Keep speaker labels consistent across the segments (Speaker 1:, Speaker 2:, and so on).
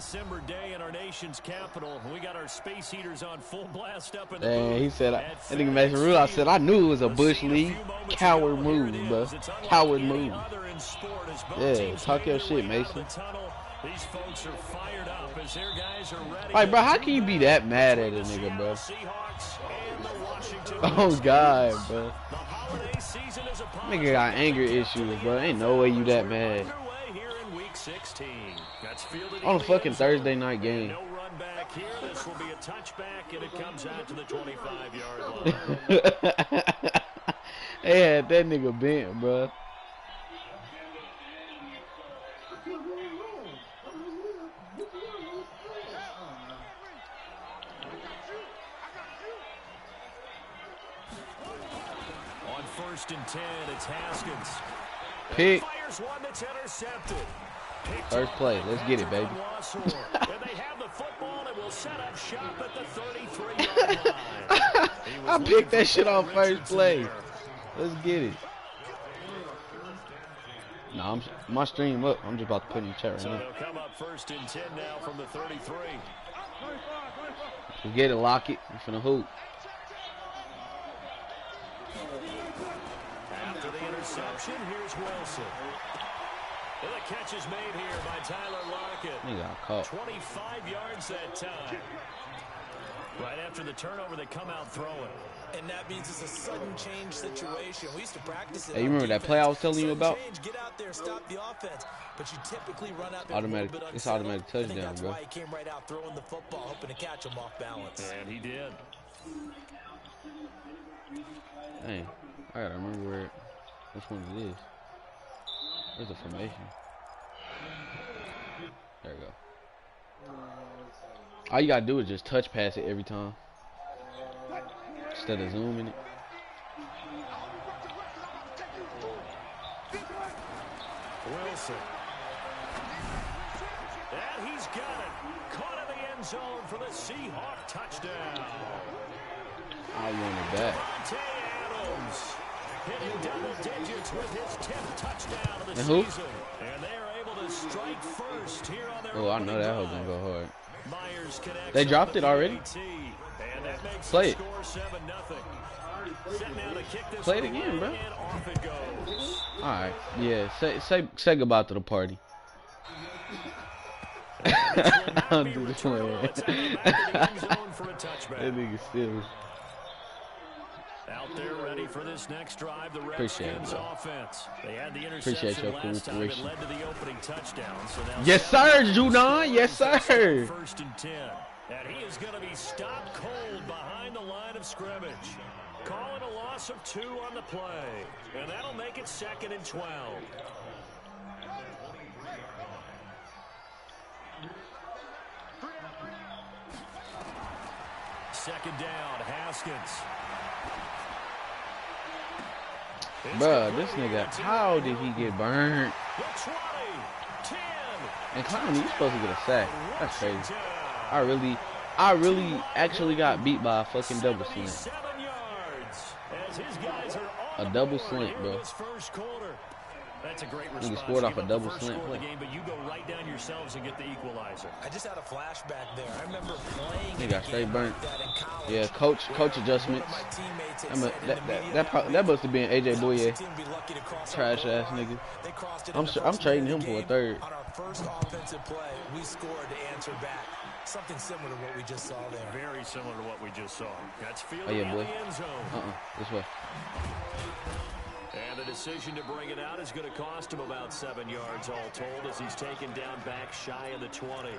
Speaker 1: December day in our nation's capital. We got our space heaters on full blast up in the
Speaker 2: Dang,
Speaker 1: booth.
Speaker 2: he said, I think Mason Rudolph said, I knew it was a Bush League. Coward move, bro. Coward move. Yeah, talk your shit, Mason.
Speaker 1: These folks are fired up as their guys are ready.
Speaker 2: Like, bro, how can you be that mad at a nigga, bro? Oh, God, bro. Nigga got anger issues, bro. Ain't no way you that mad. On a fucking Thursday night game.
Speaker 1: No run back here. This will be a touchback, and it comes out to the 25-yard line.
Speaker 2: They had that nigga bent, bro.
Speaker 1: On 1st and 10, it's Haskins.
Speaker 2: Pick.
Speaker 1: Fires one that's intercepted.
Speaker 2: First play. Let's get it, baby.
Speaker 1: And they have the football and will set up shop at the 33-yard line.
Speaker 2: I picked that shit off first play. Let's get it. No, my stream up. I'm just about to put in the chat right now.
Speaker 1: So they'll come up 1st and 10 now from the 33.
Speaker 2: We get it, lock it. We finna hoop.
Speaker 1: After the interception, here's Wilson. And the catch is made here by Tyler Lockett.
Speaker 2: He got caught.
Speaker 1: 25 yards that time. Right after the turnover, they come out throwing.
Speaker 3: And that means it's a sudden change situation. We used to practice it.
Speaker 2: Hey, you remember that play I was telling you about?
Speaker 3: Get out there, stop the offense. But you typically run out there
Speaker 2: automatic. It's automatic touchdown,
Speaker 3: that's
Speaker 2: bro.
Speaker 3: why he came right out throwing the football, hoping to catch him off balance.
Speaker 1: And he did.
Speaker 2: Dang, I gotta remember which one it is. Where's the formation? There we go. All you gotta do is just touch pass it every time instead of zooming it.
Speaker 1: Wilson. And he's got it. Caught in the end zone for the Seahawk touchdown.
Speaker 2: I wanted that.
Speaker 1: Adams hitting double digits with his 10th touchdown of the
Speaker 2: And who?
Speaker 1: season. And they're able to strike first here on their
Speaker 2: Oh, I know that
Speaker 1: opening
Speaker 2: hoe's gonna go hard.
Speaker 1: Myers connects.
Speaker 2: They dropped it already?
Speaker 1: And that makes
Speaker 2: Play it.
Speaker 1: the score 7-0. Set now to kick this
Speaker 2: Play it again, bro.
Speaker 1: and off it goes.
Speaker 2: Alright, yeah, say goodbye to the party. I'll do this one. That nigga still.
Speaker 1: Out there ready for this next drive, the Redskins offense. They had the
Speaker 2: Appreciate
Speaker 1: interception
Speaker 2: your
Speaker 1: last time that
Speaker 2: cooperation.
Speaker 1: led to the opening touchdown. So now
Speaker 2: Yes, sir, Junan. Yes, sir.
Speaker 1: 1st and 10. And he is going to be stopped cold behind the line of scrimmage. Calling a loss of 2 on the play. And that'll make it 2nd and 12. Second down, Haskins.
Speaker 2: Bruh, this nigga, how did he get burned?
Speaker 1: The 20, 10.
Speaker 2: And Clowney, you supposed to get a sack. That's crazy. I really actually got beat by a fucking double slant. A double slant, bro.
Speaker 1: That's a great response.
Speaker 2: Nigga scored off a double slant play.
Speaker 1: Game, but you go right down yourselves and get the equalizer.
Speaker 3: I just had a flashback there. I remember playing.
Speaker 2: He got straight burnt. Yeah, coach adjustments. That must have been AJ Boye. Trash ass nigga. I'm trading him for a third.
Speaker 3: On our first offensive play, we scored to answer back. Something similar to what we just saw there.
Speaker 1: Very similar to what we just saw. That's fielded
Speaker 2: Oh yeah, boy.
Speaker 1: in the end zone.
Speaker 2: This way.
Speaker 1: And the decision to bring it out is going to cost him about 7 yards all told as he's taken down back shy of the 20.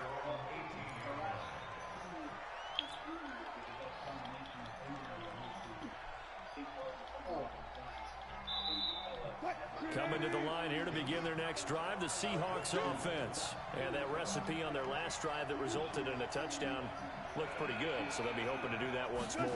Speaker 1: Coming to the line here to begin their next drive, the Seahawks offense. And that recipe on their last drive that resulted in a touchdown looked pretty good, so they'll be hoping to do that once more.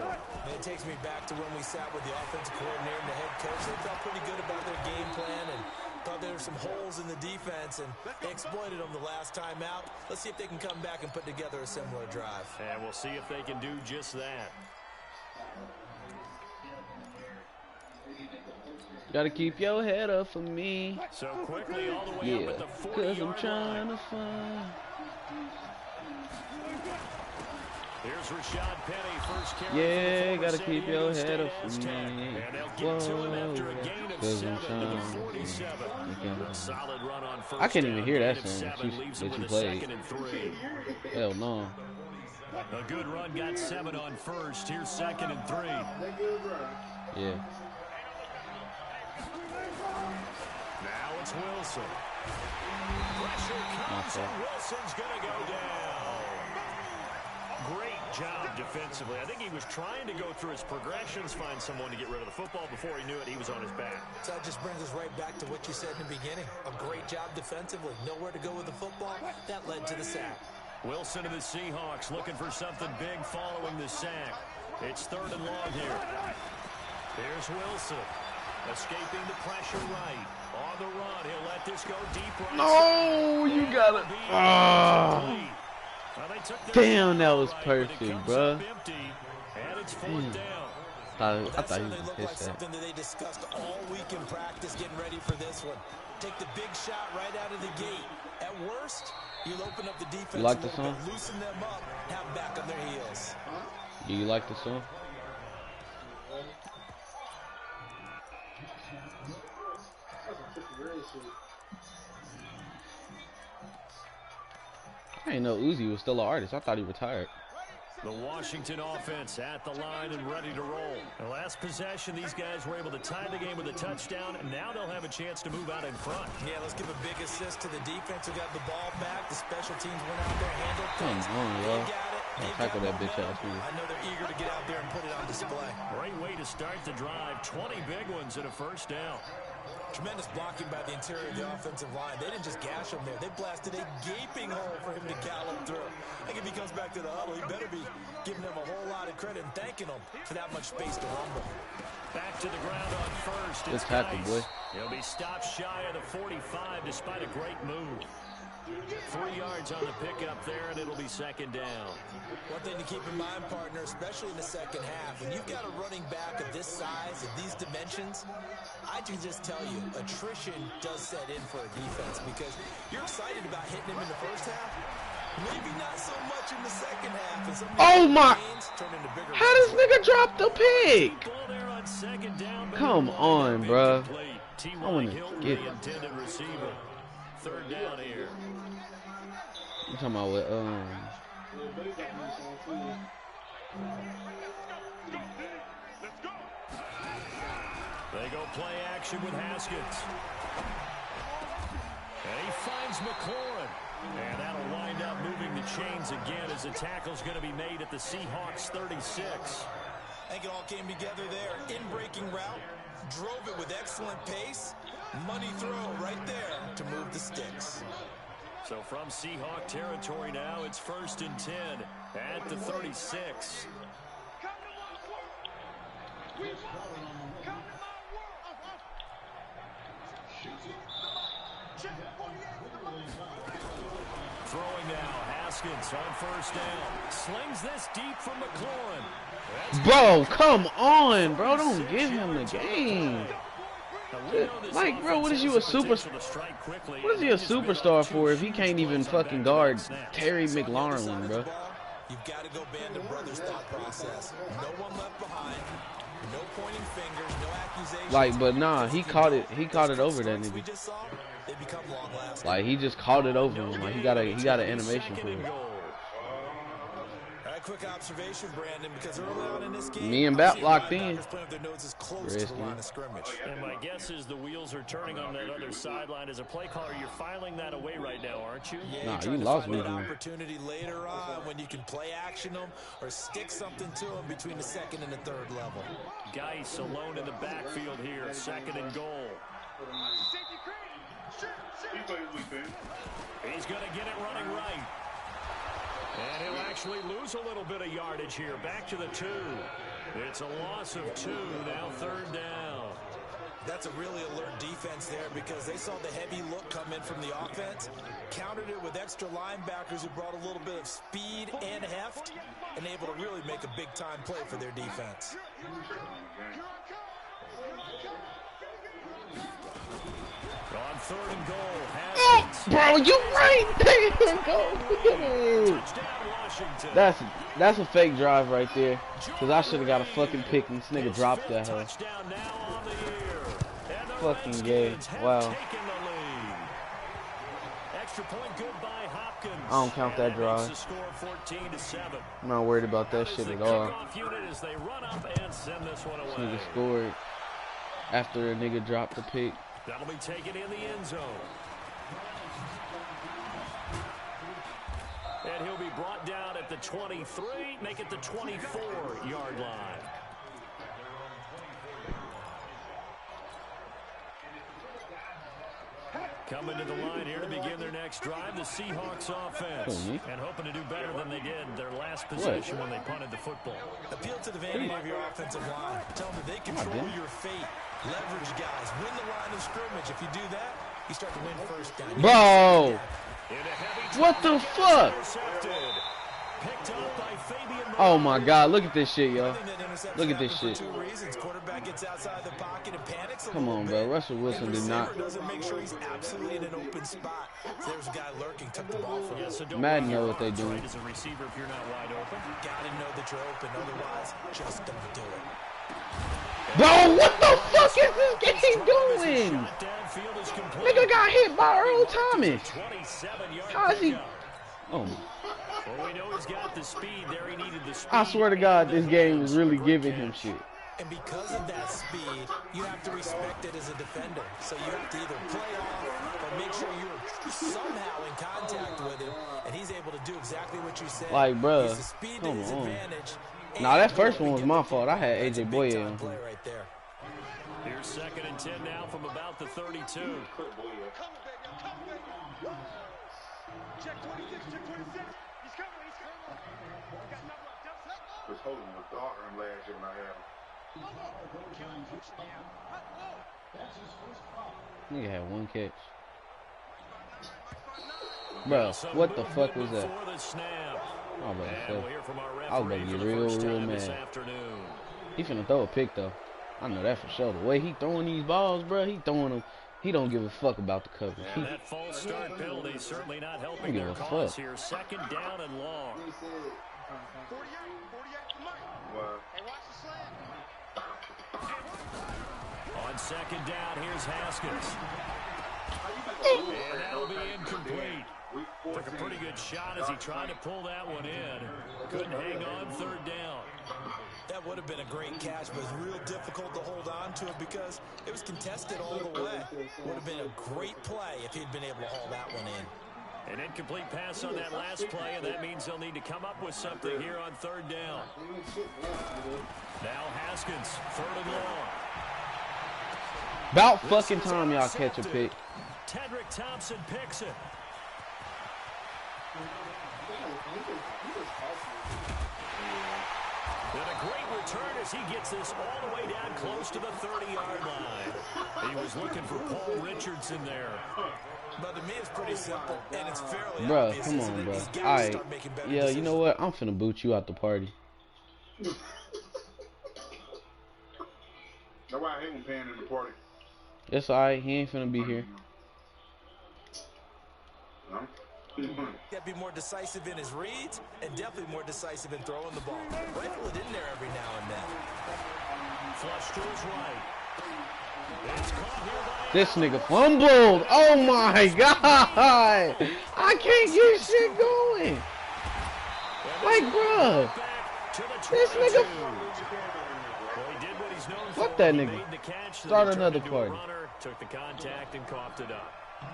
Speaker 3: And it takes me back to when we sat with the offensive coordinator and the head coach. They felt pretty good about their game plan and thought there were some holes in the defense, and they exploited them the last time out. Let's see if they can come back and put together a similar drive.
Speaker 1: And we'll see if they can do just that.
Speaker 2: Gotta keep your head up for me.
Speaker 1: So quickly all the way up at the 40-yard line.
Speaker 2: Cause I'm trying to find
Speaker 1: Here's Rashad Penny, first carry.
Speaker 2: Yeah, gotta keep your head up for me.
Speaker 1: And they'll get to him after a gain of 7 to the 47. Solid run on first
Speaker 2: I can't even hear that
Speaker 1: down.
Speaker 2: song
Speaker 1: Leaves
Speaker 2: that
Speaker 1: him
Speaker 2: you
Speaker 1: with a
Speaker 2: played.
Speaker 1: 2nd and 3.
Speaker 2: Hell no.
Speaker 1: A good run, got 7 on first. Here's 2nd and 3.
Speaker 2: Yeah.
Speaker 1: Now it's Wilson. Pressure comes and Wilson's going to go down. Great job defensively. I think he was trying to go through his progressions, find someone to get rid of the football. Before he knew it, he was on his back.
Speaker 3: So that just brings us right back to what you said in the beginning. A great job defensively. Nowhere to go with the football. That led to the sack.
Speaker 1: Wilson of the Seahawks looking for something big following the sack. It's 3rd and long here. Here's Wilson. Escaping the pressure right. On the run. He'll let this go deep right.
Speaker 2: No, you got it. Damn, that was perfect, bro.
Speaker 1: And it's 4th down.
Speaker 2: I thought he was
Speaker 3: looked like something that they discussed all week in practice, getting ready for this one. Take the big shot right out of the gate. At worst, you'll open up the defense
Speaker 2: you like
Speaker 3: a
Speaker 2: the
Speaker 3: little
Speaker 2: song?
Speaker 3: bit, loosen them up, have them back on their heels.
Speaker 2: Do you like the song? I didn't know Uzi was still an artist. I thought he retired.
Speaker 1: The Washington offense at the line and ready to roll. The last possession, these guys were able to tie the game with a touchdown, and now they'll have a chance to move out in front.
Speaker 3: Yeah, let's give a big assist to the defense who got the ball back. The special teams went out there, handled things.
Speaker 2: Come on, yo.
Speaker 3: They got it. They
Speaker 2: tackle that bitch ass.
Speaker 3: I know they're eager to get out there and put it on display.
Speaker 1: Great way to start the drive. 20 big ones and a 1st down.
Speaker 3: Tremendous blocking by the interior of the offensive line. They didn't just gash him there. They blasted a gaping hole for him to gallop through. I think if he comes back to the huddle, he better be giving them a whole lot of credit and thanking them for that much space to rumble.
Speaker 1: Back to the ground on first.
Speaker 2: Good tackle, boy.
Speaker 1: He'll be stopped shy of the 45 despite a great move. 3 yards on the pickup there, and it'll be 2nd down.
Speaker 3: One thing to keep in mind, partner, especially in the second half, when you've got a running back of this size, of these dimensions, I can just tell you, attrition does set in for a defense because you're excited about hitting him in the first half. Maybe not so much in the second half. And
Speaker 2: oh my! How does nigga drop the pick? Come on, bro. I want to get it.
Speaker 1: 3rd down here.
Speaker 2: You talking about what?
Speaker 1: They go play action with Haskins. And he finds McLaurin. And that'll wind up moving the chains again as the tackle's going to be made at the Seahawks 36.
Speaker 3: I think it all came together there. In-breaking route. Drove it with excellent pace. Money throw right there to move the sticks.
Speaker 1: So from Seahawk territory now, it's 1st and 10 at the 36. Throwing now, Haskins on 1st down. Slings this deep from McLaurin.
Speaker 2: Bro, come on, bro. Don't give him the game. Like, bro, what is you a superstar? What is he a superstar for if he can't even fucking guard Terry McLaurin, bro?
Speaker 3: You've got to go band of brothers thought process. No one left behind. No pointing fingers. No accusations.
Speaker 2: Like, but nah, he caught it. He caught it over that nigga. Like, he just caught it over him. Like, he got an animation for it.
Speaker 3: Quick observation, Brandon, because early on in this game,
Speaker 2: me and Bat locked in.
Speaker 1: And my guess is the wheels are turning on that other sideline. As a play caller, you're filing that away right now, aren't you?
Speaker 3: Yeah,
Speaker 2: nah, you lost me.
Speaker 3: An opportunity later on when you can play action them or stick something to them between the 2nd and the 3rd level.
Speaker 1: Geis alone in the backfield here, 2nd and goal. He's going to get it running right. And he'll actually lose a little bit of yardage here. Back to the 2. It's a loss of 2. Now 3rd down.
Speaker 3: That's a really alert defense there because they saw the heavy look come in from the offense, countered it with extra linebackers who brought a little bit of speed and heft, and able to really make a big-time play for their defense.
Speaker 1: On 3rd and goal, Haskins.
Speaker 2: Bro, you right there. Go.
Speaker 1: Touchdown, Washington.
Speaker 2: That's a fake drive right there. Because I should have got a fucking pick and this nigga dropped that hell.
Speaker 1: Touchdown now on the year. And the
Speaker 2: Fucking gay.
Speaker 1: Redskins have
Speaker 2: Wow.
Speaker 1: taken the lead. Extra point good by Hopkins.
Speaker 2: I don't count that drive.
Speaker 1: Makes the score 14-7.
Speaker 2: I'm not worried about that shit at all.
Speaker 1: Kickoff unit as they run up and send this one
Speaker 2: This
Speaker 1: away.
Speaker 2: nigga scored after a nigga dropped the pick.
Speaker 1: That'll be taken in the end zone. And he'll be brought down at the 23, make it the 24-yard line. Coming to the line here to begin their next drive, the Seahawks offense. And hoping to do better than they did their last possession when they punted the football.
Speaker 3: Appeal to the vanity of your offensive line. Tell them that they control your fate. Leverage guys. Win the line of scrimmage. If you do that, you start to win first down.
Speaker 2: Bro! What the fuck? Oh my god, look at this shit, yo. Look at this shit. Come on, bro. Russell Wilson did not. Madden know what they're doing. Bro, what the fuck is this game doing? Nigga got hit by Earl Thomas. How is he? Oh my.
Speaker 1: Well, we know he's got the speed there. He needed the speed.
Speaker 2: I swear to God, this game is really giving him shit.
Speaker 3: And because of that speed, you have to respect it as a defender. So you have to either play off or make sure you're somehow in contact with him, and he's able to do exactly what you said.
Speaker 2: Like, bruh, come on. Nah, that first one was my fault. I had AJ Boye on him.
Speaker 3: Right there.
Speaker 1: Here's 2nd and 10 now from about the 32.
Speaker 4: Check 26, check 26. He's coming, he's coming. We got double up, double up.
Speaker 5: Was holding the daughter and last year when I had him.
Speaker 2: Nigga had one catch. Bro, what the fuck was that? I was about to get real mad. He finna throw a pick though. I know that for sure. The way he throwing these balls, bro, he throwing them. He don't give a fuck about the coverage.
Speaker 1: And that false start penalty certainly not helping their cause here. 2nd down and long.
Speaker 4: 48 for money. Hey, watch the slam.
Speaker 1: On 2nd down, here's Haskins. And that'll be incomplete. Took a pretty good shot as he tried to pull that one in. Couldn't hang on 3rd down.
Speaker 3: That would have been a great catch, but it was real difficult to hold on to it because it was contested all the way. Would have been a great play if he'd been able to haul that one in.
Speaker 1: An incomplete pass on that last play, and that means they'll need to come up with something here on 3rd down. Now Haskins, 3rd and long.
Speaker 2: About fucking time y'all catch a pick.
Speaker 1: Tedrick Thompson picks it. And a great return as he gets this all the way down close to the 30-yard line. He was looking for Paul Richardson there.
Speaker 3: But to me, it's pretty simple, and it's fairly
Speaker 2: Bro,
Speaker 3: obvious,
Speaker 2: come on,
Speaker 3: isn't it?
Speaker 2: bro.
Speaker 3: He's gotta
Speaker 2: Alright.
Speaker 3: start making better
Speaker 2: Yeah, you know
Speaker 3: decisions.
Speaker 2: what? I'm finna boot you out the party.
Speaker 5: That's why I hate when paying in the party.
Speaker 2: It's alright. He ain't finna be here.
Speaker 5: No?
Speaker 3: Got to be more decisive in his reads and definitely more decisive in throwing the ball. Rifle it in there every now and then.
Speaker 1: Flush to his right. It's caught here by
Speaker 2: This nigga fumbled. Oh my god. I can't get shit going. Like, bruh. This nigga. Fuck that nigga. Start another party.
Speaker 1: Took the contact and coughed it up.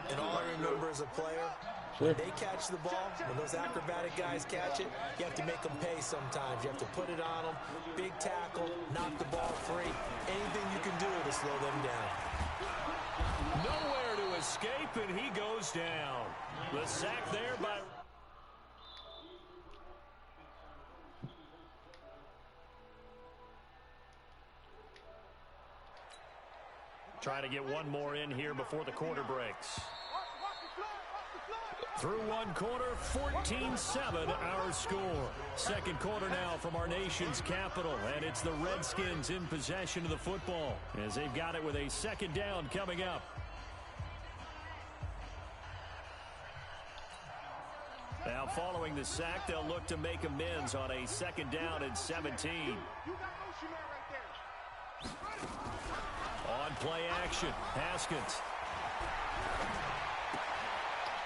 Speaker 3: And all I remember as a player, when they catch the ball, when those acrobatic guys catch it, you have to make them pay sometimes. You have to put it on them, big tackle, knock the ball free. Anything you can do to slow them down.
Speaker 1: Nowhere to escape, and he goes down. The sack there by... Trying to get one more in here before the quarter breaks. Through one quarter, 14-7 our score. 2nd quarter now from our nation's capital, and it's the Redskins in possession of the football as they've got it with a 2nd down coming up. following the sack, they'll look to make amends on a 2nd down and 17. On play action, Haskins.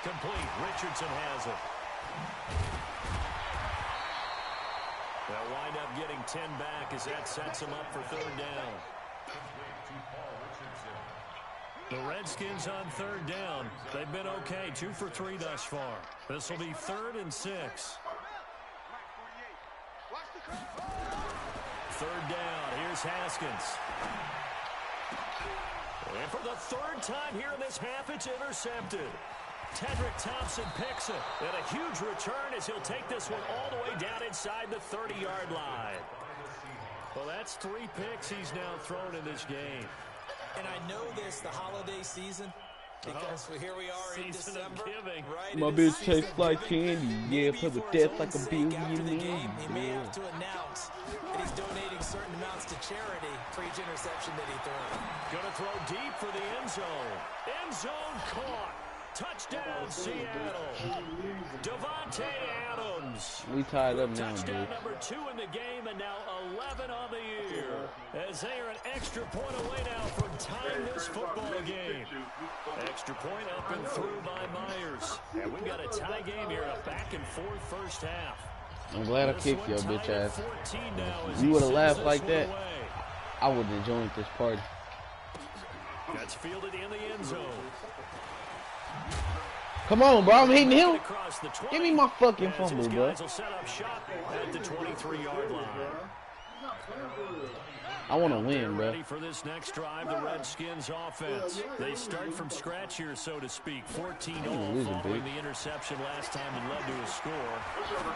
Speaker 1: Complete. Richardson has it. They'll wind up getting 10 back as that sets them up for 3rd down. The Redskins on 3rd down. They've been okay, 2 for 3 thus far. This will be 3rd and 6. 3rd down. Here's Haskins. And for the 3rd time here in this half, it's intercepted. Tedrick Thompson picks it. And a huge return as he'll take this one all the way down inside the 30-yard line. Well, that's 3 picks he's now thrown in this game.
Speaker 3: And I know this, the holiday season, because here we are in December. Right?
Speaker 2: My bitch tastes like candy. Yeah, put the death like a billion
Speaker 3: game. He may have to announce that he's donating certain amounts to charity for each interception that he throws.
Speaker 1: Gonna throw deep for the end zone. End zone caught. Touchdown, Seattle. Devontae Adams.
Speaker 2: We tied up now,
Speaker 1: Touchdown
Speaker 2: dude.
Speaker 1: number 2 in the game, and now 11 on the year. As they are an extra point away now from tying this football game. Extra point up and through by Myers. And we've got a tie game here, a back-and-forth first half.
Speaker 2: I'm glad I kicked your bitch ass. You would have laughed like that, I would have joined this party.
Speaker 1: That's fielded in the end zone.
Speaker 2: Come on, bro. I'm hitting him. Give me my fucking fumble, bro.
Speaker 1: Will set up shop at the 23-yard line.
Speaker 2: I want to win, bro.
Speaker 1: Ready for this next drive, the Redskins offense. They start from scratch here, so to speak. 14-0 following the interception last time and led to a score.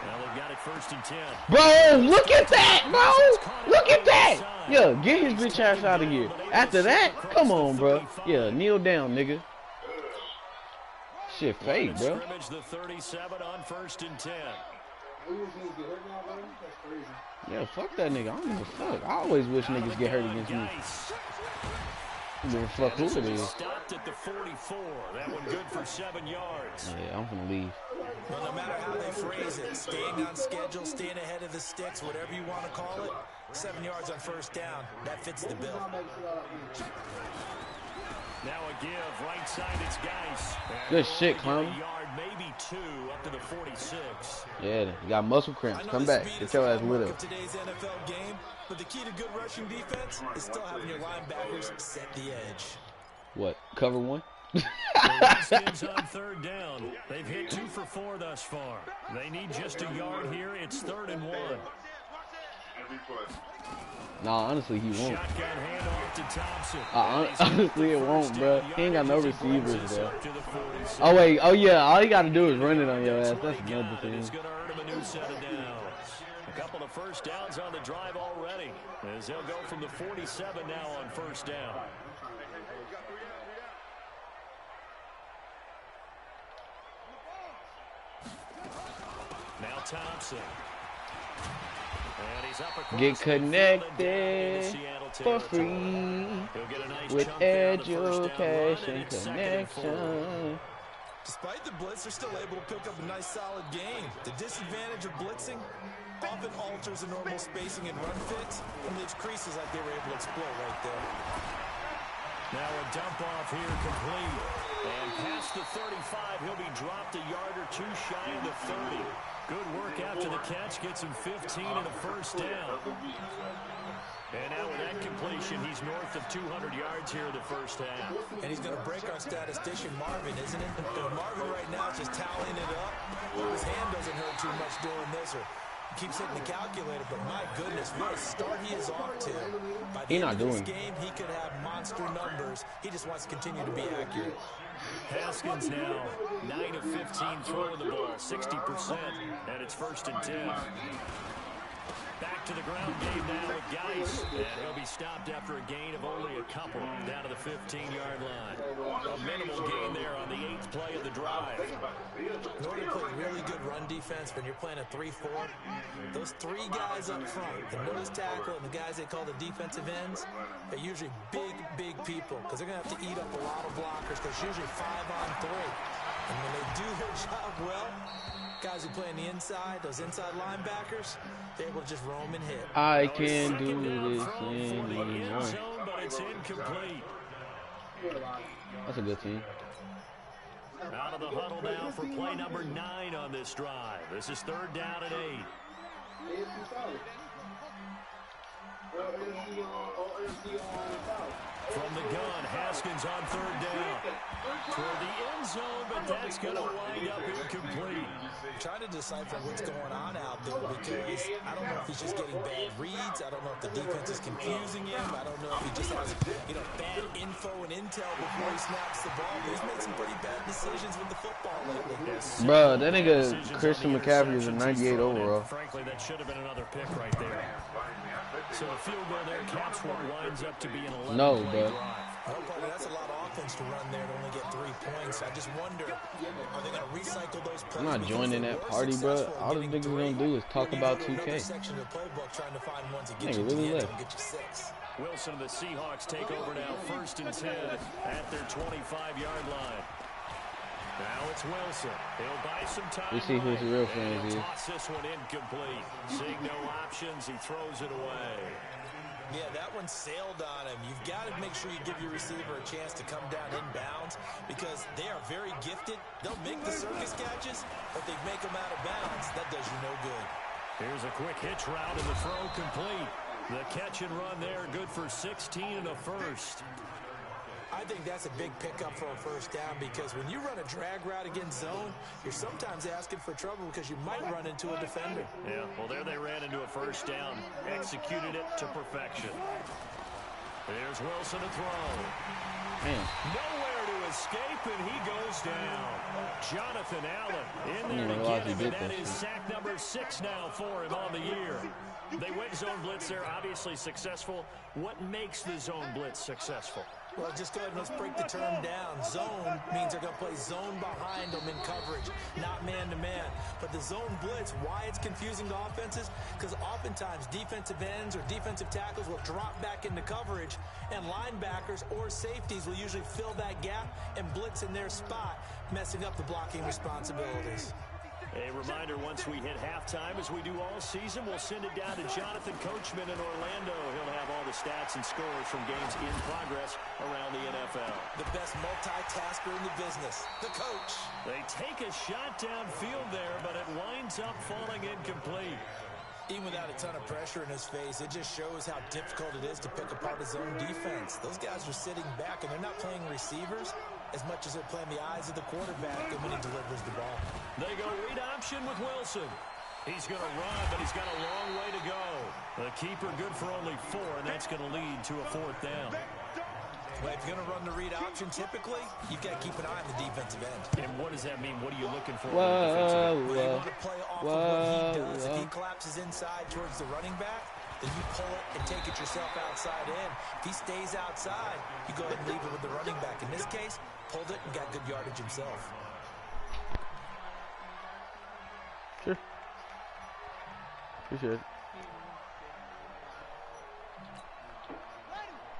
Speaker 1: Now they've got it 1st and 10.
Speaker 2: Bro, look at that, bro. Look at that. Yeah, get his bitch ass out of here. After that, come on, bro. Yeah, kneel down, nigga. Shit fake, bro.
Speaker 1: Scrimmage the 37 on 1st and 10.
Speaker 2: Yeah, fuck that nigga. I don't give a fuck. I always wish niggas get hurt against me. Then fuck who it is.
Speaker 1: Stopped at the 44. That one good for 7 yards.
Speaker 2: Yeah, I'm gonna leave.
Speaker 3: Well, no matter how they phrase it, staying on schedule, staying ahead of the sticks, whatever you want to call it, 7 yards on 1st down, that fits the bill.
Speaker 1: Now a give, right side, it's Geis.
Speaker 2: Good shit, clown.
Speaker 1: Yard, maybe 2, up to the 46.
Speaker 2: Yeah, you got muscle cramps. Come back. Get your ass lit up.
Speaker 3: Today's NFL game, but the key to good rushing defense is still having your linebackers set the edge.
Speaker 2: What? Cover 1?
Speaker 1: The Redskins on 3rd down. They've hit 2 for 4 thus far. They need just a yard here. It's 3rd and 1.
Speaker 2: Nah, honestly, he won't.
Speaker 1: Shotgun handoff to Thompson.
Speaker 2: Honestly, it won't, bro. He ain't got no receivers, bro. Oh, wait. Oh, yeah. All you got to do is run it on your ass. That's another thing.
Speaker 1: It's going to earn him a new set of downs. A couple of 1st downs on the drive already. As they'll go from the 47 now on 1st down. Now Thompson.
Speaker 2: Get connected for free with education connection.
Speaker 3: Despite the blitz, they're still able to pick up a nice solid game. The disadvantage of blitzing often alters the normal spacing and run fits and leaves creases like they were able to exploit right there.
Speaker 1: Now a dump off here complete. And past the 35, he'll be dropped a yard or 2 shy of the 30. Good work after the catch, gets him 15 and a 1st down. And now with that completion, he's north of 200 yards here in the 1st half.
Speaker 3: And he's going to break our statistician, Marvin, isn't it? Marvin right now is just tallying it up. His hand doesn't hurt too much doing this, or keeps hitting the calculator, but my goodness, what a start he is off to. By the end of this game, he could have monster numbers. He just wants to continue to be accurate.
Speaker 1: Haskins now 9 of 15 throwing the ball, 60%, and it's 1st and 10. Back to the ground game now with Geis, and he'll be stopped after a gain of only a couple down to the 15-yard line. A minimal gain there on the 8th play of the drive.
Speaker 3: Northern play really good run defense when you're playing a 3-4. Those 3 guys up front, the nose tackle and the guys they call the defensive ends, are usually big people because they're going to have to eat up a lot of blockers because it's usually 5 on 3. And when they do their job well, guys who play on the inside, those inside linebackers, they're able to just roam and hit.
Speaker 2: I can do this
Speaker 1: End zone, but it's incomplete.
Speaker 2: That's a good team.
Speaker 1: Out of the huddle now for play number 9 on this drive. This is 3rd down and 8. From the gun, Haskins on 3rd down. Toward the end zone, but that's going to wind up incomplete.
Speaker 3: Trying to decipher what's going on out there because I don't know if he's just getting bad reads. I don't know if the defense is confusing him. I don't know if he just has, bad info and intel before he snaps the ball. But he's made some pretty bad decisions with the football lately.
Speaker 2: Bro, that nigga Christian McCaffrey is a 98 overall.
Speaker 1: Frankly, that should have been another pick right there. So a field goal there caps what winds up to be an 11-play drive.
Speaker 3: That's a lot of offense to run there to only get 3 points. I just wonder, are they going to recycle those plays?
Speaker 2: I'm not joining that party, bro. All the niggas gonna do is talk about 2K. Nigga really left.
Speaker 1: Wilson and the Seahawks take over now, 1st and 10 at their 25-yard line. Now it's Wilson. He'll buy some time.
Speaker 2: We see who his real friends is.
Speaker 1: Toss this one incomplete. Seeing no options, he throws it away.
Speaker 3: Yeah, that one sailed on him. You've got to make sure you give your receiver a chance to come down inbounds because they are very gifted. They'll make the circus catches, but they make them out of bounds. That does you no good.
Speaker 1: Here's a quick hitch route and the throw complete. The catch and run there, good for 16 and a first.
Speaker 3: I think that's a big pickup for a 1st down because when you run a drag route against zone, you're sometimes asking for trouble because you might run into a defender.
Speaker 1: Yeah, well, there they ran into a 1st down, executed it to perfection. There's Wilson to throw.
Speaker 2: Man.
Speaker 1: Nowhere to escape, and he goes down. Jonathan Allen in there to get him, and that is sack number 6 now for him on the year. They went zone blitz there, obviously successful. What makes the zone blitz successful?
Speaker 3: Well, just go ahead and let's break the term down. Zone means they're going to play zone behind them in coverage, not man-to-man. But the zone blitz, why it's confusing to offenses? Because oftentimes defensive ends or defensive tackles will drop back into coverage, and linebackers or safeties will usually fill that gap and blitz in their spot, messing up the blocking responsibilities.
Speaker 1: A reminder, once we hit halftime, as we do all season, we'll send it down to Jonathan Coachman in Orlando. He'll have all the stats and scores from games in progress around the NFL.
Speaker 3: The best multitasker in the business, the coach.
Speaker 1: They take a shot downfield there, but it winds up falling incomplete.
Speaker 3: Even without a ton of pressure in his face, it just shows how difficult it is to pick apart his own defense. Those guys are sitting back, and they're not playing receivers as much as they're playing the eyes of the quarterback and when he delivers the ball.
Speaker 1: They go read option with Wilson. He's going to run, but he's got a long way to go. The keeper good for only 4, and that's going to lead to a 4th down.
Speaker 3: Well, if you're going to run the read option, typically, you've got to keep an eye on the defensive end.
Speaker 1: And what does that mean? What are you looking for?
Speaker 3: Well, you want to play off of what he does. If he collapses inside towards the running back, then you pull it and take it yourself outside in. If he stays outside, you go ahead and leave it with the running back. In this case, pulled it and got good yardage himself.
Speaker 2: Sure. Appreciate it.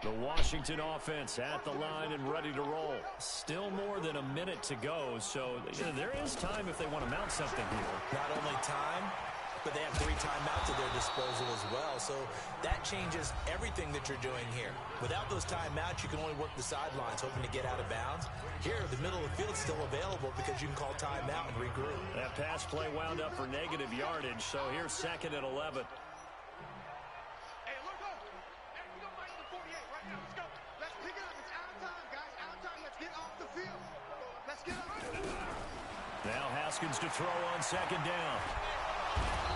Speaker 1: The Washington offense at the line and ready to roll. Still more than a minute to go, so there is time if they want to mount something here.
Speaker 3: Not only time, but they have 3 timeouts at their disposal as well. So that changes everything that you're doing here. Without those timeouts, you can only work the sidelines, hoping to get out of bounds. Here, the middle of the field is still available because you can call timeout and regroup.
Speaker 1: That pass play wound up for negative yardage, so here's 2nd and 11.
Speaker 4: Hey, look up. Hey, we don't like the 48 right now. Let's go. Let's pick it up. It's out of time, guys. Out of time. Let's get off the field. Let's get up.
Speaker 1: Now Haskins to throw on 2nd down.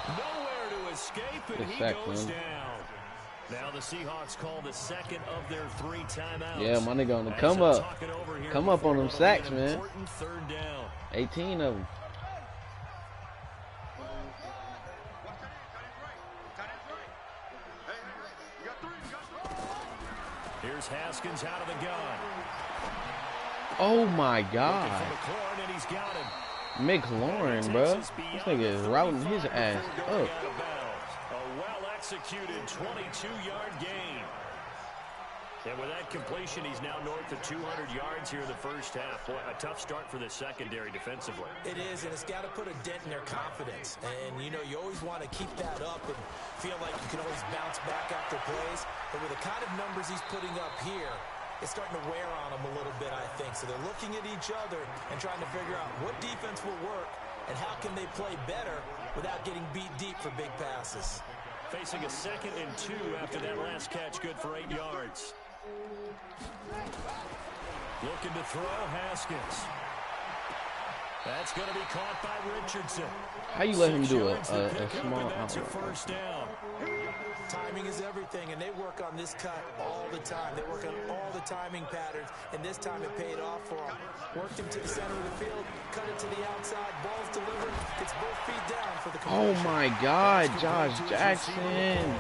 Speaker 1: Nowhere to escape, and he goes down. Now the Seahawks call the 2nd of their 3 timeouts.
Speaker 2: Yeah, my nigga on the come up. Come up on them sacks, man.
Speaker 1: 3rd down.
Speaker 2: 18 of them.
Speaker 1: Here's Haskins out of the gun.
Speaker 2: Oh my God.
Speaker 1: Looking for McLaurin, and he's got him.
Speaker 2: McLaurin, bro. This nigga is routing his ass up.
Speaker 1: A well-executed 22-yard gain. And with that completion, he's now north of 200 yards here in the first half. Boy, a tough start for the secondary defensively.
Speaker 3: It is, and it's got to put a dent in their confidence. And, you know, you always want to keep that up and feel like you can always bounce back after plays. But with the kind of numbers he's putting up here, it's starting to wear on them a little bit, I think. So they're looking at each other and trying to figure out what defense will work and how can they play better without getting beat deep for big passes.
Speaker 1: Facing a 2nd and 2 after that last catch, good for 8 yards. Looking to throw, Haskins. That's going to be caught by Richardson.
Speaker 2: How you let him do a small
Speaker 1: That's a first down.
Speaker 3: Timing is everything, and they work on this cut all the time. They work on all the timing patterns, and this time it paid off for them. Worked him to the center of the field, cut it to the outside, ball's delivered, gets both feet down for the completion.
Speaker 2: Oh my God, Josh Jackson.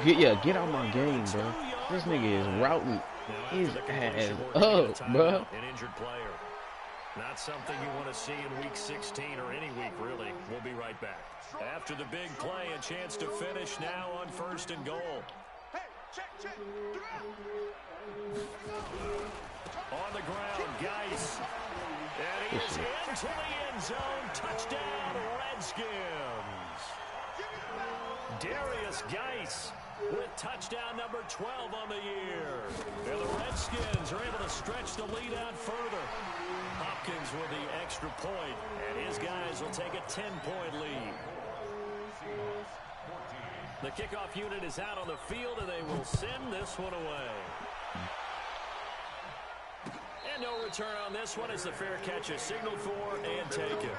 Speaker 2: Get out my game, bro. This nigga is routing his ass up, bro.
Speaker 1: An injured player. Not something you want to see in week 16 or any week, really. We'll be right back. After the big play, a chance to finish now on 1st and goal.
Speaker 4: Hey, check.
Speaker 1: On the ground, Geis. And he is into the end zone. Touchdown, Redskins. Darius Geis with touchdown number 12 on the year. And the Redskins are able to stretch the lead out further. Hopkins with the extra point, and his guys will take a 10-point lead. The kickoff unit is out on the field, and they will send this one away. And no return on this one as the fair catch is signaled for and taken.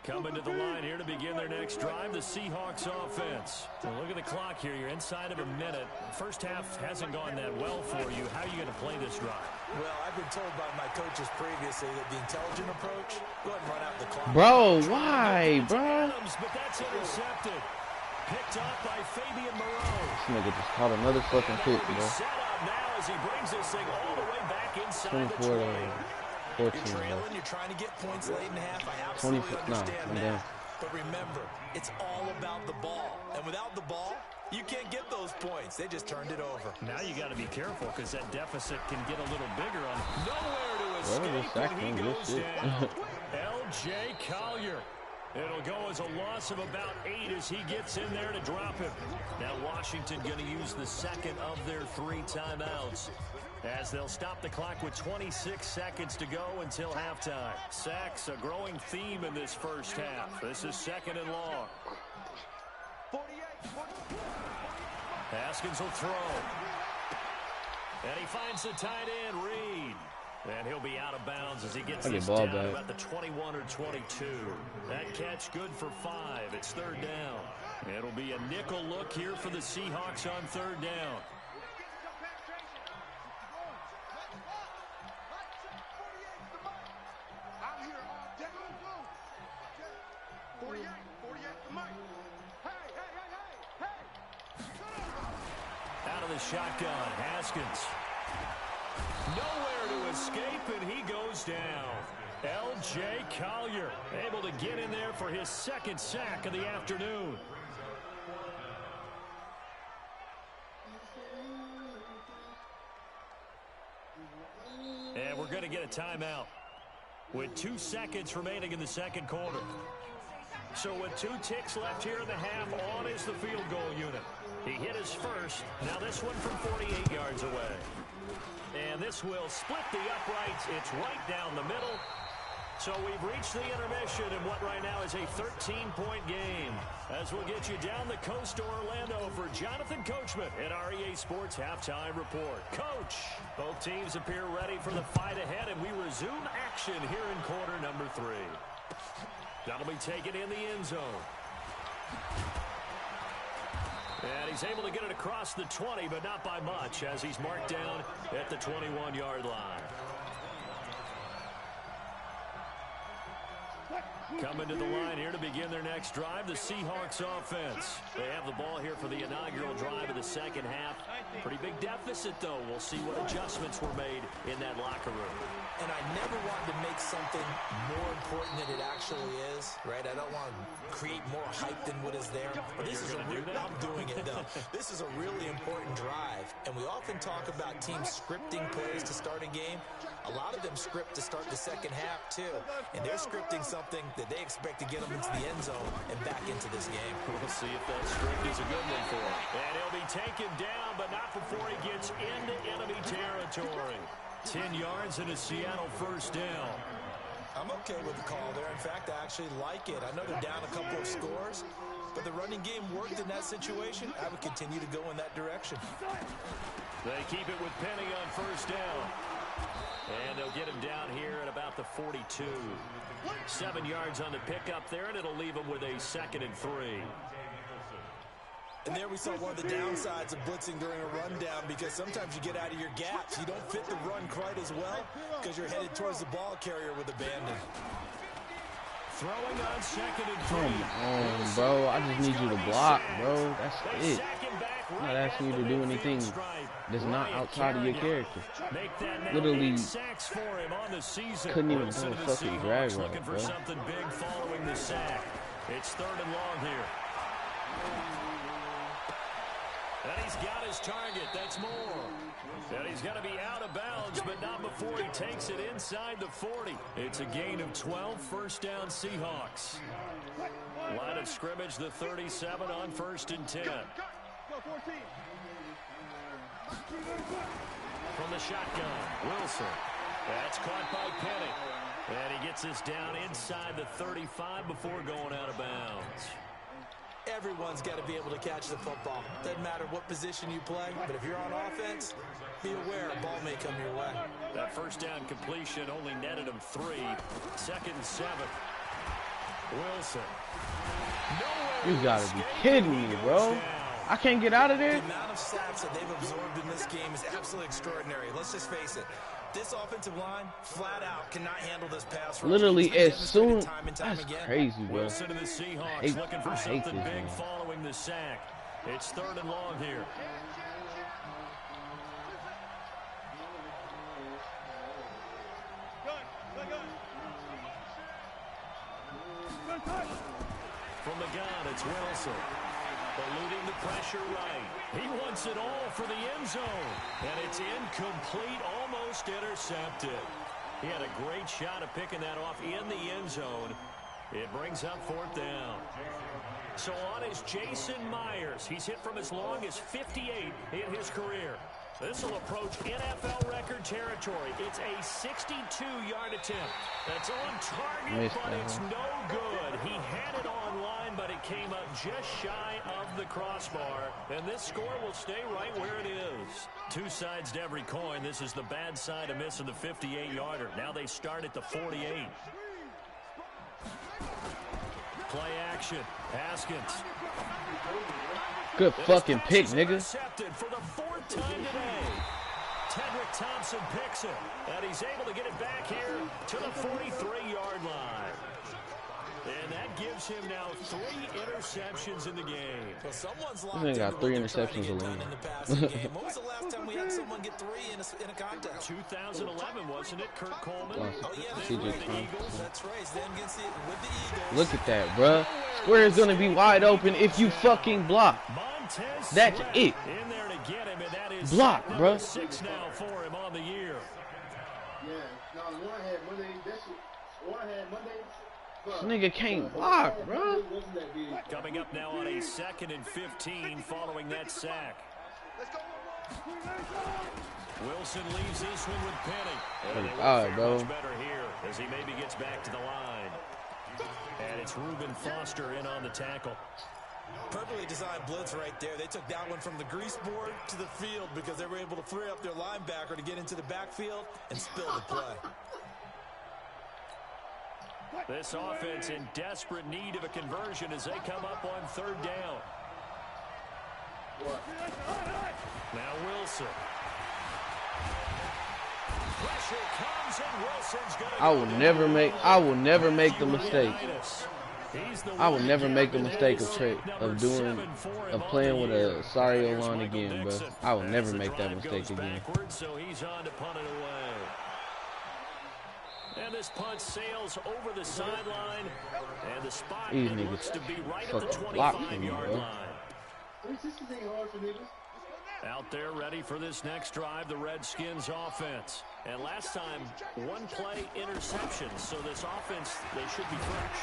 Speaker 1: Coming to the line here to begin their next drive, the Seahawks offense. Well, look at the clock here. You're inside of a minute. First half hasn't gone that well for you. How are you going to play this drive?
Speaker 3: Well, I've been told by my coaches previously that the intelligent approach, go ahead and run out the clock.
Speaker 2: Bro, why, bro?
Speaker 1: Adams, but that's intercepted. Picked up by Fabian Moreau.
Speaker 2: This nigga just caught another fucking pick, bro.
Speaker 1: Set up now as he brings this thing all the way back inside the
Speaker 2: 24
Speaker 3: You're
Speaker 2: 14, bro.
Speaker 3: trailing, you're trying to get points late in half. I absolutely understand
Speaker 2: I'm
Speaker 3: that.
Speaker 2: done.
Speaker 3: But remember, it's all about the ball. And without the ball, you can't get those points. They just turned it over.
Speaker 1: Now you got to be careful because that deficit can get a little bigger on nowhere to escape when he goes down. L.J. Collier. It'll go as a loss of about 8 as he gets in there to drop him. Now Washington going to use the second of their 3 timeouts as they'll stop the clock with 26 seconds to go until halftime. Sacks, a growing theme in this first half. This is 2nd and long. Haskins will throw. And he finds the tight end, Reed. And he'll be out of bounds as he gets this down about the 21 or 22. That catch good for 5. It's 3rd down. It'll be a nickel look here for the Seahawks on 3rd down.
Speaker 4: I'm here all day. 48 the mic. Hey.
Speaker 1: Out of the shotgun, Haskins. Nowhere to escape, and he goes down. L.J. Collier able to get in there for his 2nd sack of the afternoon. And we're going to get a timeout with 2 seconds remaining in the 2nd quarter. So with 2 ticks left here in the half, on is the field goal unit. He hit his first. Now this one from 48 yards away. And this will split the uprights. It's right down the middle. So we've reached the intermission in what right now is a 13-point game. As we'll get you down the coast to Orlando for Jonathan Coachman in our EA Sports Halftime Report. Coach, both teams appear ready for the fight ahead, and we resume action here in quarter number 3. That'll be taken in the end zone. And he's able to get it across the 20, but not by much, as he's marked down at the 21-yard line. Coming to the line here to begin their next drive, the Seahawks offense. They have the ball here for the inaugural drive of the second half. Pretty big deficit, though. We'll see what adjustments were made in that locker room.
Speaker 3: And I never wanted to make something more important than it actually is, right? I don't want to create more hype than what is there. But this is I'm doing it, though. This is a really important drive. And we often talk about teams scripting plays to start a game. A lot of them script to start the second half, too. And they're scripting something that they expect to get them into the end zone and back into this game.
Speaker 1: We'll see if that script is a good one for him. And he'll be taken down, but not before he gets into enemy territory. 10 yards and a Seattle first down.
Speaker 3: I'm okay with the call there. In fact, I actually like it. I know they're down a couple of scores, but the running game worked in that situation. I would continue to go in that direction.
Speaker 1: They keep it with Penny on first down. And they'll get him down here at about the 42. 7 yards on the pickup there, and it'll leave him with a 2nd and 3.
Speaker 3: And there we saw one of the downsides of blitzing during a rundown, because sometimes you get out of your gaps. You don't fit the run quite as well because you're headed towards the ball carrier with abandon.
Speaker 1: Throwing on 2nd and 3.
Speaker 2: Come on, bro. I just need you to block, bro. That's it. I'm not asking you to do anything that's not outside of your character. Literally couldn't even do a fucking drag route,
Speaker 1: looking for
Speaker 2: bro.
Speaker 1: something big following the sack. It's 3rd and long here. And he's got his target. That's more. And he's got to be out of bounds, but not before he takes it inside the 40. It's a gain of 12, first down Seahawks. Line of scrimmage, the 37 on 1st and 10. From the shotgun, Wilson. That's caught by Penny. And he gets this down inside the 35 before going out of bounds.
Speaker 3: Everyone's got to be able to catch the football. Doesn't matter what position you play, but if you're on offense, be aware a ball may come your way.
Speaker 1: That first down completion only netted him 3. 2nd and 7. Wilson.
Speaker 2: You gotta be kidding me, bro. I can't get out of there.
Speaker 3: The amount of sacks that they've absorbed in this game is absolutely extraordinary. Let's just face it. This offensive line, flat out, cannot handle this pass rush.
Speaker 2: Literally, as soon
Speaker 3: that's
Speaker 2: crazy, bro.
Speaker 1: Wilson to the Seahawks looking for something big following the sack. It's 3rd and long here. From the gun, it's Wilson. Eluding the pressure right. He wants it all for the end zone. And it's incomplete, almost intercepted. He had a great shot at picking that off in the end zone. It brings up 4th down. So on is Jason Myers. He's hit from as long as 58 in his career. This will approach NFL record territory. It's a 62-yard attempt. That's on target, but it's no good. He had it online, but it came up just shy of the crossbar. And this score will stay right where it is. 2 sides to every coin. This is the bad side of missing the 58-yarder. Now they start at the 48. Play action. Haskins.
Speaker 2: Good fucking pick, nigga.
Speaker 1: For the 4th time today. Tedrick Thompson picks it, and he's able to get it back here to the 43-yard line. And that gives him now 3 interceptions in the game.
Speaker 3: Well, someone's
Speaker 2: He got 3 interceptions alone.
Speaker 3: When was the last time we had someone get 3 in a contest?
Speaker 1: 2011, wasn't it? Kurt Coleman.
Speaker 3: Oh, yeah, that's with the Eagles. That's right. Then against with the Eagles.
Speaker 2: Look at that, bruh. Square is gonna be wide open if you fucking block. That's it.
Speaker 1: In there to get him, and that is
Speaker 2: block, bruh.
Speaker 1: 6 now for him on the year.
Speaker 5: Yeah, no, one had Monday. One had Monday.
Speaker 2: This nigga can't block, bro.
Speaker 1: Coming up now on a 2nd and 15 following that sack. Wilson leaves this one with Penny.
Speaker 2: All right, bro.
Speaker 1: Much better here as he maybe gets back to the line. And it's Reuben Foster in on the tackle.
Speaker 3: Perfectly designed blitz right there. They took that one from the grease board to the field because they were able to free up their linebacker to get into the backfield and spill the play.
Speaker 1: This offense in desperate need of a conversion as they come up on 3rd down. Now Wilson. Pressure comes
Speaker 2: I will never make the mistake. I will never make the mistake of playing with a sorry O-line again, bro. I will never make that mistake again.
Speaker 1: So he's on to punt it away. And this punt sails over the sideline, and the spot looks to be right at the 25-yard line. Out there ready for this next drive, the Redskins offense. And last time, one play interception. So this offense, they should be fresh.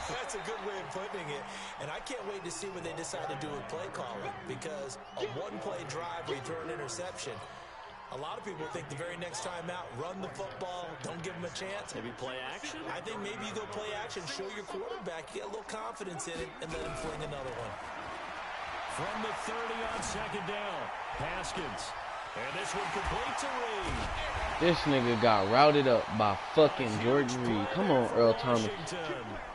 Speaker 3: That's a good way of putting it. And I can't wait to see what they decide to do with play calling. Because a one-play drive where you throw an interception, a lot of people think the very next time out, run the football, don't give them a chance.
Speaker 1: Maybe play action?
Speaker 3: I think maybe you go play action, show your quarterback, get a little confidence in it, and let him fling another one.
Speaker 1: From the 30 on second down, Haskins. And this one complete to Reed.
Speaker 2: This nigga got routed up by fucking Jordan Reed. Come on, Earl Thomas.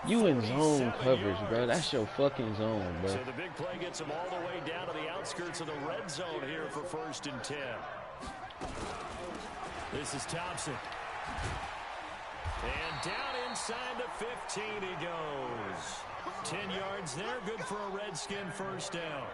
Speaker 2: You in zone coverage, bro. That's your fucking zone, bro.
Speaker 1: So the big play gets him all the way down to the outskirts of the red zone here for 1st and 10. This is Thompson. And down inside the 15 he goes. 10 yards there, good for a Redskin first down.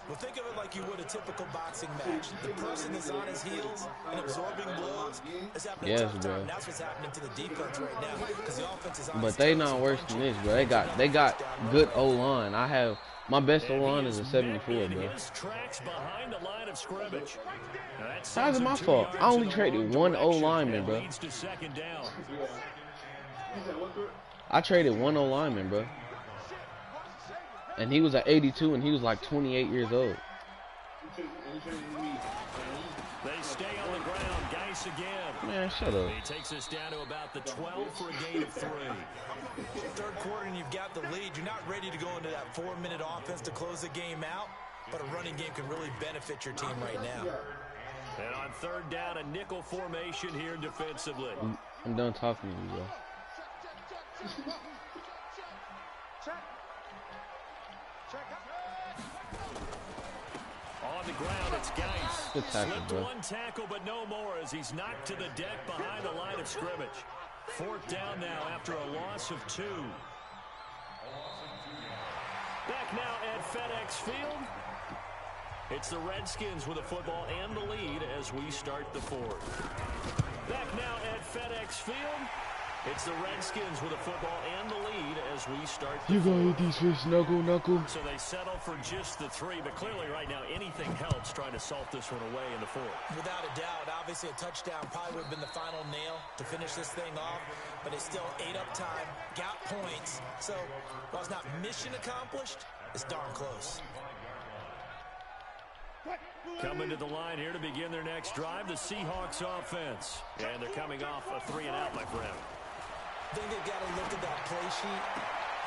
Speaker 3: Well, think of it like you would a typical boxing match. The person is on his heels and absorbing blows is having a tough time. That's what's happening to the defense right now because the offense is on.
Speaker 2: But they not worse than this, bro. They got good O-line. I have my best O-line is a 74, bro. How's it my fault? I only traded one O-lineman, bro. I traded one O-lineman, bro. And he was at 82, and he was like 28 years old.
Speaker 1: They stay on the ground. Geis again.
Speaker 2: Man, shut up.
Speaker 1: He takes us down to about the 12 for a gain of 3.
Speaker 3: Third quarter, and you've got the lead. You're not ready to go into that 4-minute offense to close the game out, but a running game can really benefit your team right now.
Speaker 1: And on 3rd down, a nickel formation here defensively.
Speaker 2: I'm done talking to you, bro.
Speaker 1: On the ground, it's Geis.
Speaker 2: Good tackle,
Speaker 1: Slipped
Speaker 2: bro.
Speaker 1: one tackle, but no more as he's knocked to the deck behind the line of scrimmage. 4th down now after a loss of 2. Back now at FedEx Field. It's the Redskins with the football and the lead as we start the 4th. Back now at FedEx Field. It's the Redskins with the football and the lead as we start the 4th.
Speaker 2: You gonna eat these fish, knuckle.
Speaker 1: So they settle for just the 3, but clearly right now anything helps trying to salt this one away in the 4th.
Speaker 3: Without a doubt, obviously a touchdown probably would have been the final nail to finish this thing off, but it's still 8 up time, got points. So while it's not mission accomplished, it's darn close.
Speaker 1: Coming to the line here to begin their next drive, the Seahawks offense. And they're coming off a 3-and-out, my friend.
Speaker 3: I think they've got to look at that play sheet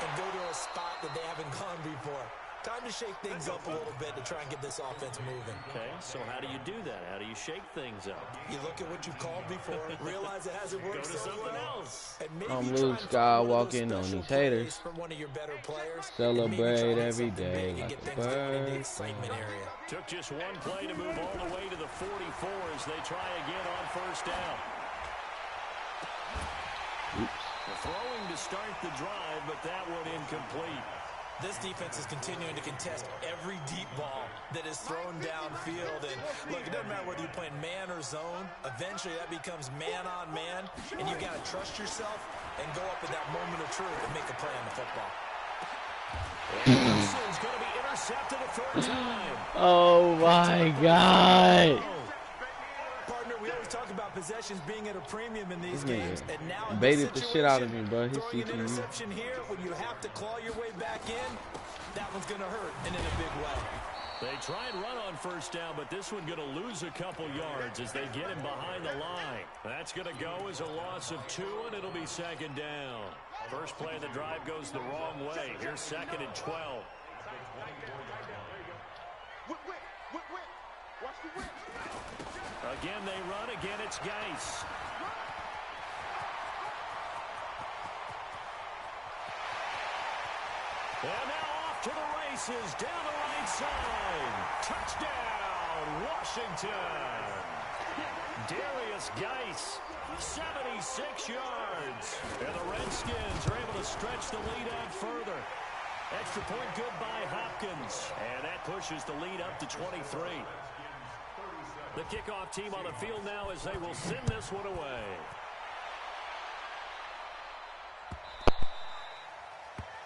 Speaker 3: and go to a spot that they haven't gone before. Time to shake things up a little bit to try and get this offense moving.
Speaker 1: Okay, so how do you do that? How do you shake things up?
Speaker 3: You look at what you've called before, realize it hasn't worked.
Speaker 1: Go to something else.
Speaker 2: I'm Luke Skywalking on these haters.
Speaker 3: From one of your better players.
Speaker 2: Celebrate every day like a birthday.
Speaker 1: Took just one play to move all the way to the 44 as they try again on 1st down.
Speaker 2: Oops.
Speaker 1: Throwing to start the drive, but that one incomplete.
Speaker 3: This defense is continuing to contest every deep ball that is thrown downfield. And look, it doesn't matter whether you're playing man or zone. Eventually, that becomes man on man. And you've got to trust yourself and go up at that moment of truth and make a play on the football.
Speaker 1: Wilson's going to be intercepted a 3rd time.
Speaker 2: Oh, my God.
Speaker 3: Partner, we always talk about possessions being at a premium in these games, and now
Speaker 2: baited the shit out of me, bro. He's
Speaker 3: throwing an interception here when you have to claw your way back in, that one's going to hurt, and in a big way.
Speaker 1: They try and run on 1st down, but this one going to lose a couple yards as they get him behind the line. That's going to go as a loss of 2, and it'll be 2nd down. First play of the drive goes the wrong way. Here's 2nd and 12. Again, they run. Again, it's Geis. And now off to the races down the right side. Touchdown, Washington. Darius Geis, 76 yards. And the Redskins are able to stretch the lead out further. Extra point good by Hopkins. And that pushes the lead up to 23. The kickoff team on the field now as they will send this one away.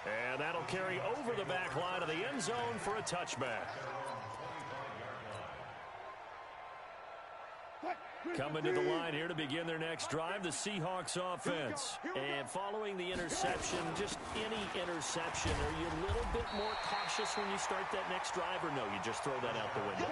Speaker 1: And that'll carry over the back line of the end zone for a touchback. Coming to the line here to begin their next drive, the Seahawks offense. And following the interception, just any interception, are you a little bit more cautious when you start that next drive, or no, you just throw that out the window?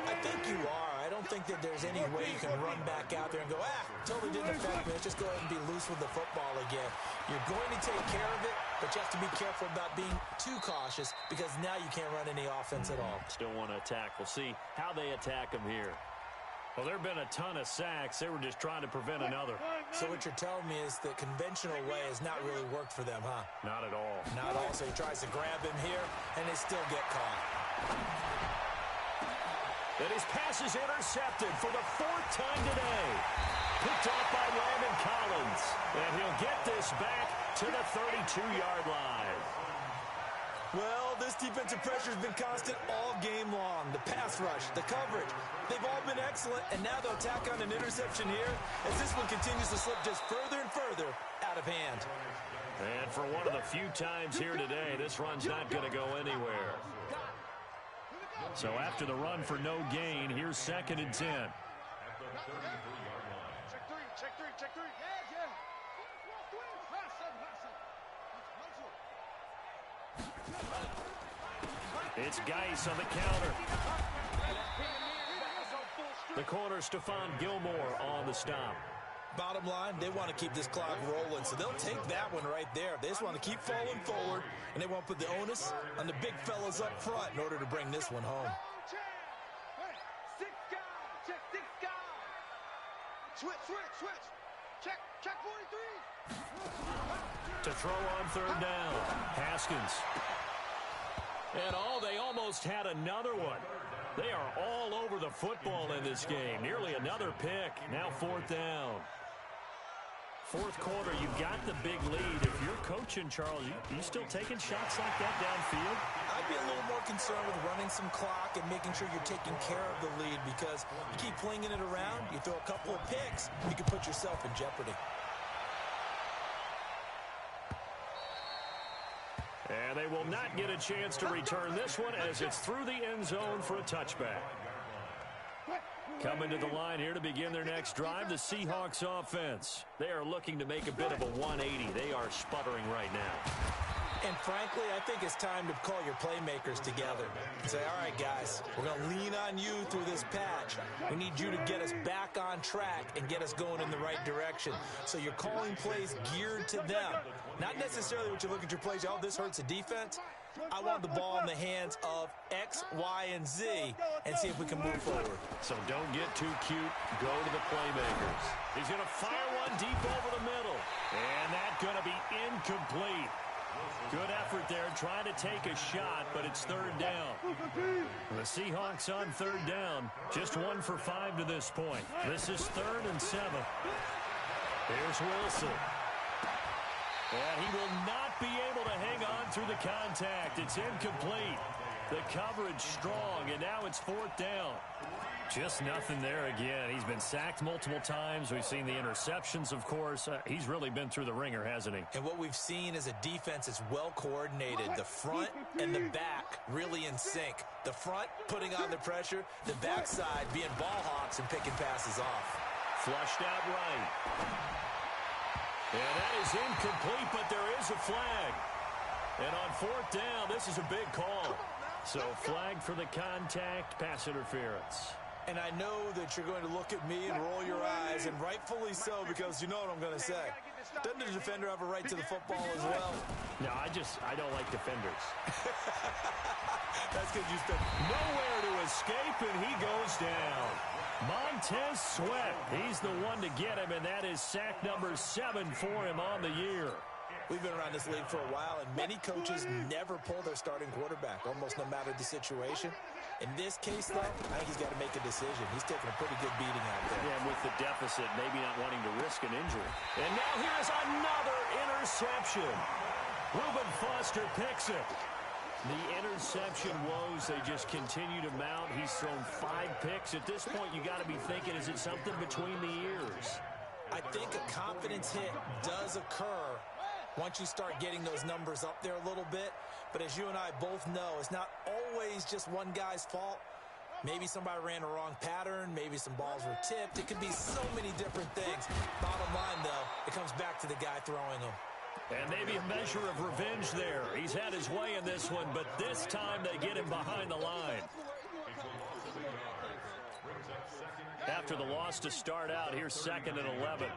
Speaker 3: I think you are. I don't think that there's any way you can run back out there and go, totally didn't affect me. Let's just go ahead and be loose with the football again. You're going to take care of it, but you have to be careful about being too cautious because now you can't run any offense at all.
Speaker 1: Still want to attack. We'll see how they attack them here. Well, there have been a ton of sacks. They were just trying to prevent another.
Speaker 3: So what you're telling me is the conventional way has not really worked for them, huh?
Speaker 1: Not at all.
Speaker 3: Not at all. So he tries to grab him here, and they still get caught.
Speaker 1: And his pass is intercepted for the 4th time today. Picked off by Landon Collins. And he'll get this back to the 32-yard line.
Speaker 3: Well, this defensive pressure has been constant all game long. The pass rush, the coverage, they've all been excellent, and now they'll tack on an interception here as this one continues to slip just further and further out of hand.
Speaker 1: And for one of the few times here today, this run's not going to go anywhere. So after the run for no gain, here's 2nd and 10.
Speaker 4: Check three. Yeah.
Speaker 1: It's Geis on the counter. The corner, Stephon Gilmore on the stop.
Speaker 3: Bottom line, they want to keep this clock rolling, so they'll take that one right there. They just want to keep falling forward, and they want to put the onus on the big fellas up front in order to bring this one home.
Speaker 4: Switch. Check 43.
Speaker 1: To throw on 3rd down. Haskins. And they almost had another one. They are all over the football in this game. Nearly another pick. Now 4th down. 4th quarter, you've got the big lead. If you're coaching, Charles, you still taking shots like that downfield?
Speaker 3: I'd be a little more concerned with running some clock and making sure you're taking care of the lead because you keep flinging it around, you throw a couple of picks, you can put yourself in jeopardy.
Speaker 1: And they will not get a chance to return this one as it's through the end zone for a touchback. Coming to the line here to begin their next drive, the Seahawks offense. They are looking to make a bit of a 180. They are sputtering right now.
Speaker 3: And frankly, I think it's time to call your playmakers together and say, all right, guys, we're going to lean on you through this patch. We need you to get us back on track and get us going in the right direction. So you're calling plays geared to them. Not necessarily what you look at your plays, this hurts the defense. I want the ball in the hands of X, Y, and Z and see if we can move forward.
Speaker 1: So don't get too cute. Go to the playmakers. He's going to fire one deep over the middle. And that's going to be incomplete. Good effort there trying to take a shot, but it's 3rd down. The Seahawks on 3rd down. Just 1 for 5 to this point. This is 3rd and 7. Here's Wilson. And he will not be able to hang on through the contact. It's incomplete. The coverage strong, and now it's 4th down. Just nothing there again. He's been sacked multiple times. We've seen the interceptions, of course. He's really been through the ringer, hasn't he?
Speaker 3: And what we've seen is a defense that's well coordinated. The front and the back really in sync. The front putting on the pressure. The backside being ball hawks and picking passes off.
Speaker 1: Flushed out right. And that is incomplete, but there is a flag. And on 4th down, this is a big call. So flag for the contact, pass interference.
Speaker 3: And I know that you're going to look at me and roll your eyes, and rightfully so, because you know what I'm going to say. Doesn't the defender have a right to the football as well?
Speaker 1: No, I don't like defenders.
Speaker 3: That's because you spent
Speaker 1: nowhere to escape, and he goes down. Montez Sweat, he's the one to get him, and that is sack number 7 for him on the year.
Speaker 3: We've been around this league for a while, and many coaches never pull their starting quarterback, almost no matter the situation. In this case, though, I think he's got to make a decision. He's taking a pretty good beating out there.
Speaker 1: Yeah, and with the deficit, maybe not wanting to risk an injury. And now here's another interception. Reuben Foster picks it. The interception woes, they just continue to mount. He's thrown 5 picks. At this point, you got to be thinking, is it something between the ears?
Speaker 3: I think a confidence hit does occur once you start getting those numbers up there a little bit. But as you and I both know, it's not always just one guy's fault. Maybe somebody ran a wrong pattern. Maybe some balls were tipped. It could be so many different things. Bottom line, though, it comes back to the guy throwing them.
Speaker 1: And maybe a measure of revenge there. He's had his way in this one, but this time they get him behind the line. After the loss to start out, here's 2nd and 11.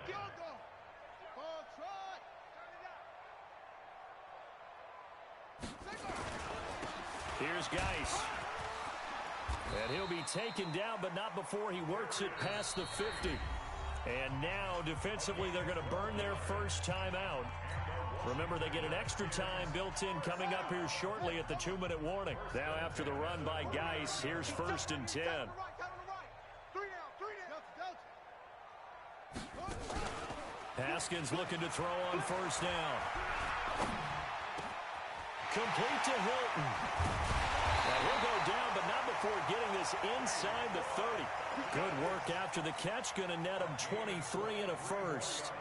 Speaker 1: Here's Geis. And he'll be taken down, but not before he works it past the 50. And now, defensively, they're going to burn their first timeout. Remember, they get an extra time built in coming up here shortly at the 2-minute warning. Now, after the run by Geis, here's 1st and 10. Haskins looking to throw on 1st down. Complete to Hilton. Now he'll go down, but not before getting this inside the 30. Good work after the catch. Going to net him 23 and a first.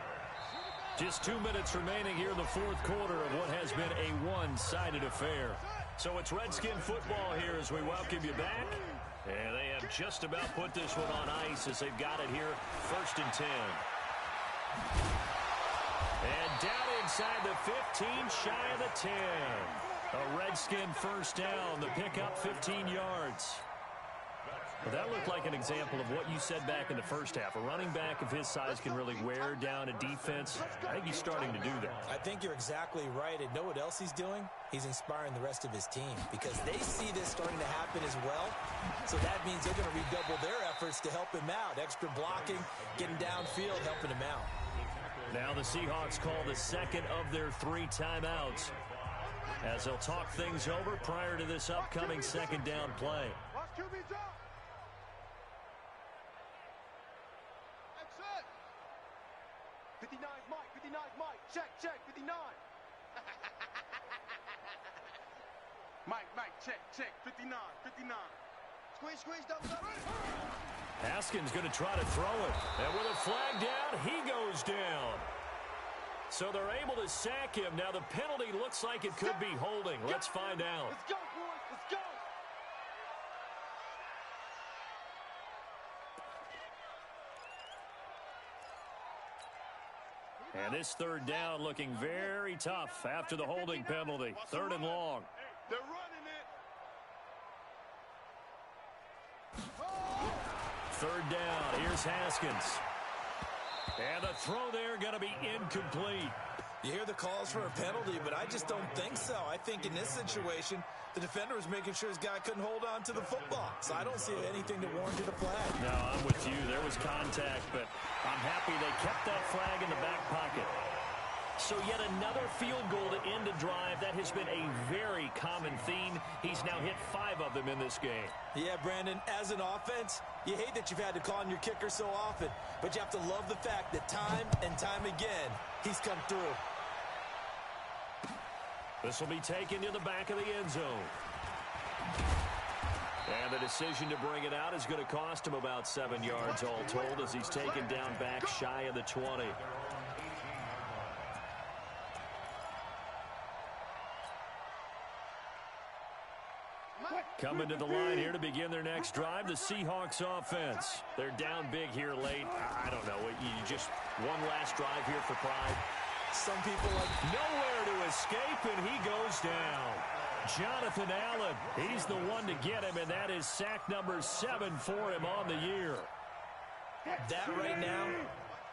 Speaker 1: Just 2 minutes remaining here in the 4th quarter of what has been a one-sided affair. So it's Redskin football here as we welcome you back. And they have just about put this one on ice as they've got it here, 1st and 10. And down inside the 15, shy of the 10. A Redskin 1st down, the pickup 15 yards. Well, that looked like an example of what you said back in the first half. A running back of his size can really wear down a defense. I think he's starting to do that.
Speaker 3: I think you're exactly right. And know what else he's doing? He's inspiring the rest of his team because they see this starting to happen as well. So that means they're going to redouble their efforts to help him out. Extra blocking, getting downfield, helping him out.
Speaker 1: Now the Seahawks call the 2nd of their 3 timeouts as they'll talk things over prior to this upcoming 2nd down play.
Speaker 4: 59 Mike, 59 Mike, check, 59. Mike, check, 59. Squeeze, double up.
Speaker 1: Haskins going to try to throw it. And with a flag down, he goes down. So they're able to sack him. Now the penalty looks like it could be holding. Let's find out.
Speaker 4: Let's go, boys, let's go.
Speaker 1: And this 3rd down looking very tough after the holding penalty. 3rd and long.
Speaker 4: They're running it.
Speaker 1: 3rd down. Here's Haskins. And the throw there going to be incomplete.
Speaker 3: You hear the calls for a penalty, but I just don't think so. I think in this situation, the defender was making sure his guy couldn't hold on to the football. So I don't see anything to warrant a flag.
Speaker 1: No, I'm with you. There was contact, but I'm happy they kept that flag in the back pocket. So yet another field goal to end a drive. That has been a very common theme. He's now hit 5 of them in this game.
Speaker 3: Yeah, Brandon, as an offense, you hate that you've had to call on your kicker so often, but you have to love the fact that time and time again, he's come through.
Speaker 1: This will be taken to the back of the end zone. And the decision to bring it out is going to cost him about 7 yards all told as he's taken down back shy of the 20. Coming to the line here to begin their next drive, the Seahawks offense. They're down big here late. I don't know. You just one last drive here for pride.
Speaker 3: Some people like
Speaker 1: nowhere to escape, and he goes down. Jonathan Allen, he's the one to get him, and that is sack number 7 for him on the year.
Speaker 3: That right now,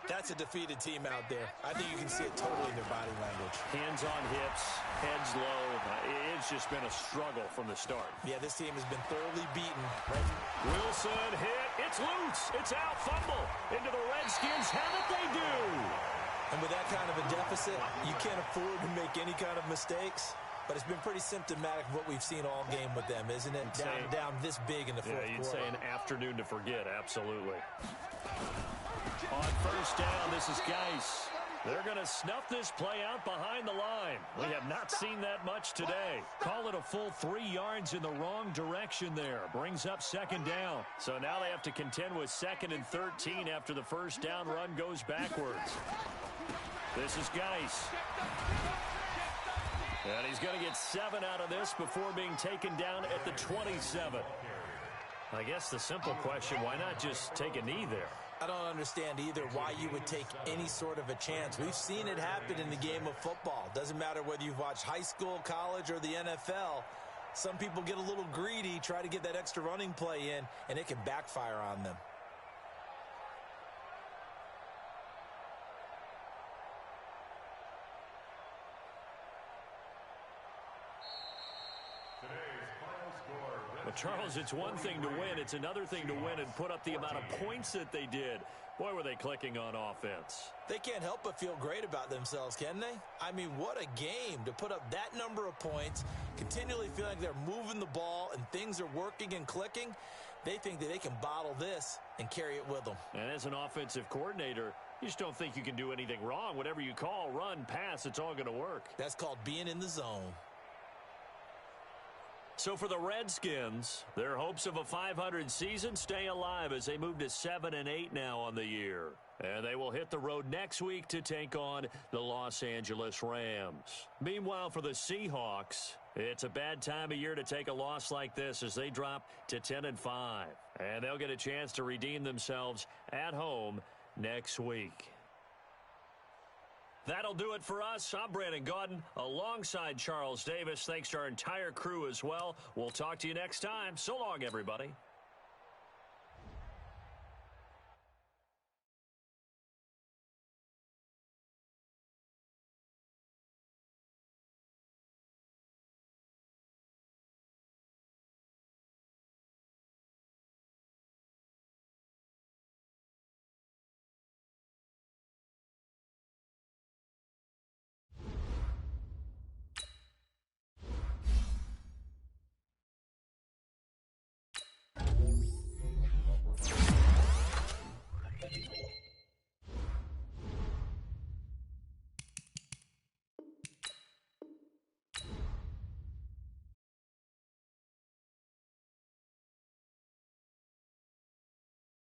Speaker 3: that's a defeated team out there. I think you can see it totally in their body language.
Speaker 1: Hands on hips, heads low. It's just been a struggle from the start.
Speaker 3: Yeah, this team has been thoroughly beaten.
Speaker 1: Wilson hit. It's loose. It's out. Fumble into the Redskins. Have it they do.
Speaker 3: And with that kind of a deficit, you can't afford to make any kind of mistakes. But it's been pretty symptomatic of what we've seen all game with them, isn't it? Down this big in the fourth quarter.
Speaker 1: Yeah, you'd say an afternoon to forget, absolutely. On first down, this is Geis. They're going to snuff this play out behind the line. We have not seen that much today. Call it a full 3 yards in the wrong direction there. Brings up second down. So now they have to contend with 2nd and 13 after the first down run goes backwards. This is Geis. And he's going to get 7 out of this before being taken down at the 27. I guess the simple question, why not just take a knee there?
Speaker 3: I don't understand either why you would take any sort of a chance. We've seen it happen in the game of football. Doesn't matter whether you've watched high school, college, or the NFL. Some people get a little greedy, try to get that extra running play in, and it can backfire on them.
Speaker 1: Well, Charles, it's one thing to win. It's another thing to win and put up the amount of points that they did. Boy, were they clicking on offense.
Speaker 3: They can't help but feel great about themselves, can they? I mean, what a game to put up that number of points, continually feeling like they're moving the ball and things are working and clicking. They think that they can bottle this and carry it with them.
Speaker 1: And as an offensive coordinator, you just don't think you can do anything wrong. Whatever you call, run, pass, it's all going to work.
Speaker 3: That's called being in the zone.
Speaker 1: So for the Redskins, their hopes of a 500 season stay alive as they move to 7-8 now on the year. And they will hit the road next week to take on the Los Angeles Rams. Meanwhile, for the Seahawks, it's a bad time of year to take a loss like this as they drop to 10-5. And they'll get a chance to redeem themselves at home next week. That'll do it for us. I'm Brandon Gaudin alongside Charles Davis. Thanks to our entire crew as well. We'll talk to you next time. So long, everybody.